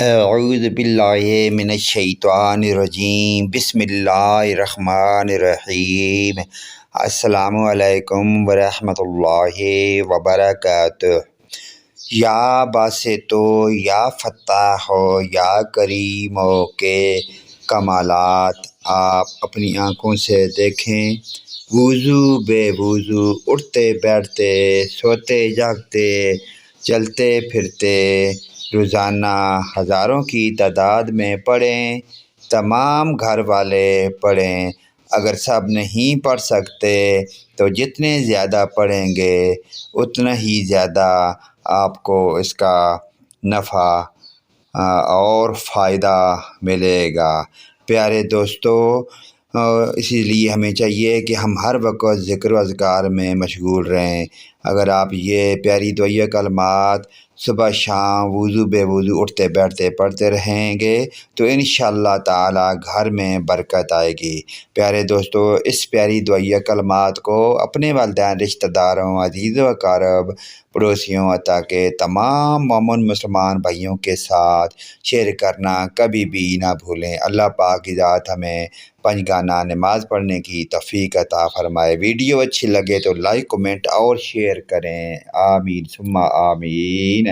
اعوذ باللہ من الشیطان الرجیم، بسم اللہ الرحمن الرحیم۔ السلام علیکم ورحمۃ اللہ وبرکاتہ۔ یا باسطو یا فتاح ہو یا کریم ہو کے کمالات آپ اپنی آنکھوں سے دیکھیں۔ وضو بے وضو، اٹھتے بیٹھتے، سوتے جاگتے، چلتے پھرتے، روزانہ ہزاروں کی تعداد میں پڑھیں۔ تمام گھر والے پڑھیں۔ اگر سب نہیں پڑھ سکتے تو جتنے زیادہ پڑھیں گے اتنا ہی زیادہ آپ کو اس کا نفع اور فائدہ ملے گا۔ پیارے دوستو، اسی لیے ہمیں چاہیے کہ ہم ہر وقت ذکر و اذکار میں مشغول رہیں۔ اگر آپ یہ پیاری دعائیہ کلمات صبح شام وضو بے وضو اٹھتے بیٹھتے پڑھتے رہیں گے تو انشاءاللہ تعالی گھر میں برکت آئے گی۔ پیارے دوستو، اس پیاری دعائیہ کلمات کو اپنے والدین، رشتہ داروں، عزیز و اقارب، پڑوسیوں عطا کہ تمام مومن مسلمان بھائیوں کے ساتھ شیئر کرنا کبھی بھی نہ بھولیں۔ اللہ پاک کی ذات ہمیں پنجگانہ نماز پڑھنے کی توفیق عطا فرمائے۔ ویڈیو اچھی لگے تو لائک، کمنٹ اور شیئر کریں۔ آمین ثم آمین۔